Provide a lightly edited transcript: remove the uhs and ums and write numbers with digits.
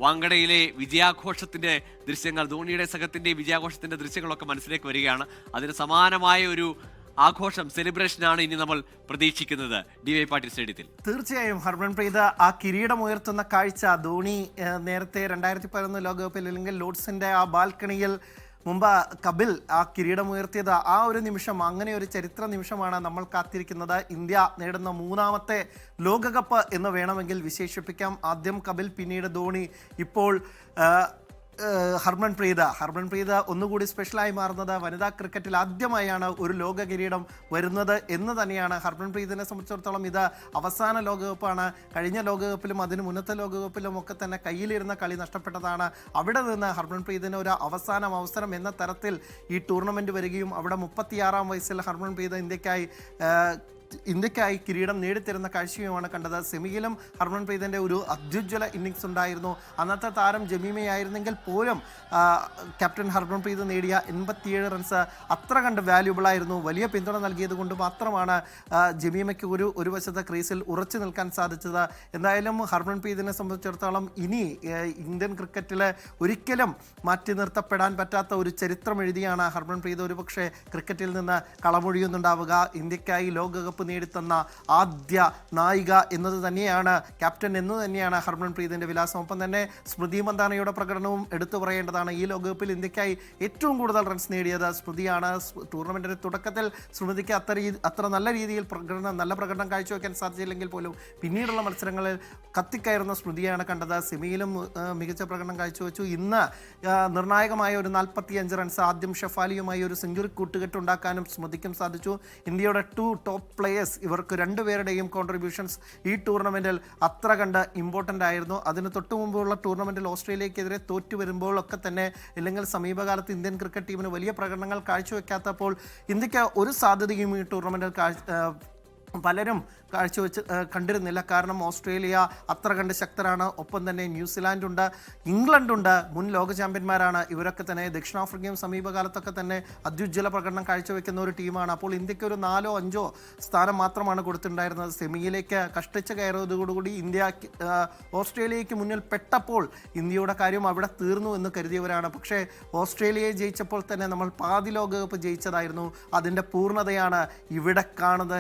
വാങ്കഡയിലെ വിജയാഘോഷത്തിന്റെ ദൃശ്യങ്ങൾ, ധോണിയുടെ സംഘത്തിന്റെ വിജയാഘോഷത്തിന്റെ ദൃശ്യങ്ങളൊക്കെ മനസ്സിലേക്ക് വരികയാണ്. അതിന് സമാനമായ ഒരു ആഘോഷം, സെലിബ്രേഷനാണ് ഇനി നമ്മൾ പ്രതീക്ഷിക്കുന്നത് DY പാട്ടീൽ സ്റ്റേഡിയത്തിൽ. തീർച്ചയായും ഹർമൻപ്രീത് ആ കിരീടം ഉയർത്തുന്ന കാഴ്ച ധോണി നേരത്തെ 2011 ലോകകപ്പിൽ അല്ലെങ്കിൽ ലോർഡ്സിന്റെ ആ ബാൽക്കണിയിൽ മുമ്പ് കപിൽ ആ കിരീടം ഉയർത്തിയത്, ആ ഒരു നിമിഷം, അങ്ങനെ ഒരു ചരിത്ര നിമിഷമാണ് നമ്മൾ കാത്തിരിക്കുന്നത്. ഇന്ത്യ നേടുന്ന 3ാമത്തെ ലോകകപ്പ് എന്ന് വേണമെങ്കിൽ വിശേഷിപ്പിക്കാം. ആദ്യം കപിൽ, പിന്നീട് ധോണി, ഇപ്പോൾ ഹർമൻപ്രീത് ഒന്നുകൂടി സ്പെഷ്യലായി മാറുന്നത് വനിതാ ക്രിക്കറ്റിൽ ആദ്യമായാണ് ഒരു ലോക കിരീടം വരുന്നത് എന്ന് തന്നെയാണ്. ഹർമൻപ്രീതിനെ സംബന്ധിച്ചിടത്തോളം ഇത് അവസാന ലോകകപ്പാണ്. കഴിഞ്ഞ ലോകകപ്പിലും അതിന് മുന്നത്തെ ലോകകപ്പിലും ഒക്കെ തന്നെ കയ്യിലിരുന്ന കളി നഷ്ടപ്പെട്ടതാണ്. അവിടെ നിന്ന് ഹർമൻപ്രീതിന് ഒരു അവസരം എന്ന തരത്തിൽ ഈ ടൂർണമെൻറ്റ് വരികയും അവിടെ 36ാം വയസ്സിൽ ഹർമൻപ്രീത് ഇന്ത്യക്കായി കിരീടം നേടിത്തരുന്ന കാഴ്ചയുമാണ് കണ്ടത്. സെമിയിലും ഹർമൻപ്രീതിൻ്റെ ഒരു അത്യുജ്വല ഇന്നിങ്സ് ഉണ്ടായിരുന്നു. അന്നത്തെ താരം ജമീമയായിരുന്നെങ്കിൽ പോലും ക്യാപ്റ്റൻ ഹർമൻപ്രീത് നേടിയ 87 റൺസ് അത്ര കണ്ട് വാല്യുബിളായിരുന്നു. വലിയ പിന്തുണ നൽകിയത് കൊണ്ട് മാത്രമാണ് ജമീമയ്ക്ക് ഒരു വശത്തെ ക്രീസിൽ ഉറച്ചു നിൽക്കാൻ സാധിച്ചത്. എന്തായാലും ഹർമൻപ്രീതിനെ സംബന്ധിച്ചിടത്തോളം ഇനി ഇന്ത്യൻ ക്രിക്കറ്റിൽ ഒരിക്കലും മാറ്റി നിർത്തപ്പെടാൻ പറ്റാത്ത ഒരു ചരിത്രം എഴുതിയാണ് ഹർമൻപ്രീത് ഒരുപക്ഷെ ക്രിക്കറ്റിൽ നിന്ന് കളമൊഴിയുന്നുണ്ടാവുക. ഇന്ത്യക്കായി ലോകകപ്പ് നേടിത്തന്ന ആദ്യ നായിക എന്നത് തന്നെയാണ്, ക്യാപ്റ്റൻ എന്ന് തന്നെയാണ് ഹർമൻപ്രീതിന്റെ വിലാസം. ഒപ്പം തന്നെ സ്മൃതി മന്ദാനയുടെ പ്രകടനവും എടുത്തു പറയേണ്ടതാണ്. ഈ ലോകകപ്പിൽ ഇന്ത്യക്കായി ഏറ്റവും കൂടുതൽ റൺസ് നേടിയത് സ്മൃതിയാണ്. ടൂർണമെന്റിന്റെ തുടക്കത്തിൽ സ്മൃതിക്ക് അത്ര നല്ല രീതിയിൽ നല്ല പ്രകടനം കാഴ്ചവെക്കാൻ സാധിച്ചില്ലെങ്കിൽ പോലും പിന്നീടുള്ള മത്സരങ്ങളിൽ കത്തിക്കയറുന്ന സ്മൃതിയാണ് കണ്ടത്. സെമിയിലും മികച്ച പ്രകടനം കാഴ്ചവെച്ചു. ഇന്ന് നിർണായകമായ ഒരു 45 റൺസ് ആദ്യം ഷെഫാലിയുമായി ഒരു സെഞ്ചുറി കൂട്ടുകെട്ടുണ്ടാക്കാനും സ്മൃതിക്കും സാധിച്ചു. ഇന്ത്യയുടെ 2 ടോപ്പ് പ്ലേയേഴ്സ്, ഇവർക്ക് രണ്ടുപേരുടെയും കോൺട്രിബ്യൂഷൻസ് ഈ ടൂർണമെൻറ്റിൽ അത്ര കണ്ട് ഇമ്പോർട്ടൻ്റ് ആയിരുന്നു. അതിന് തൊട്ടു മുമ്പുള്ള ടൂർണമെൻറ്റിൽ ഓസ്ട്രേലിയക്കെതിരെ തോറ്റു വരുമ്പോഴൊക്കെ തന്നെ, അല്ലെങ്കിൽ സമീപകാലത്ത് ഇന്ത്യൻ ക്രിക്കറ്റ് ടീമിന് വലിയ പ്രകടനങ്ങൾ കാഴ്ചവെക്കാത്തപ്പോൾ ഇന്ത്യക്ക് ഒരു സാധ്യതയും ഈ ടൂർണമെൻറ്റിൽ പലരും കാഴ്ചവെച്ച് കണ്ടിരുന്നില്ല. കാരണം ഓസ്ട്രേലിയ അത്ര കണ്ട് ശക്തരാണ്. ഒപ്പം തന്നെ ന്യൂസിലാൻഡുണ്ട്, ഇംഗ്ലണ്ടുണ്ട്, മുൻ ലോക ചാമ്പ്യന്മാരാണ്. ഇവരൊക്കെ തന്നെ ദക്ഷിണാഫ്രിക്കയും സമീപകാലത്തൊക്കെ തന്നെ അത്യുജ്വല പ്രകടനം കാഴ്ചവെക്കുന്ന ഒരു ടീമാണ്. അപ്പോൾ ഇന്ത്യക്ക് ഒരു 4ഓ 5ഓ സ്ഥാനം മാത്രമാണ് കൊടുത്തിട്ടുണ്ടായിരുന്നത്. സെമിയിലേക്ക് കഷ്ടിച്ച് കയറിയതോടുകൂടി ഇന്ത്യ ഓസ്ട്രേലിയയ്ക്ക് മുന്നിൽ പെട്ടപ്പോൾ ഇന്ത്യയുടെ കാര്യം അവിടെ തീർന്നു എന്ന് കരുതിയവരാണ്. പക്ഷേ ഓസ്ട്രേലിയയെ ജയിച്ചപ്പോൾ തന്നെ നമ്മൾ പാതി ലോകകപ്പ് ജയിച്ചതായിരുന്നു. അതിൻ്റെ പൂർണ്ണതയാണ് ഇവിടെ കാണുന്നത്.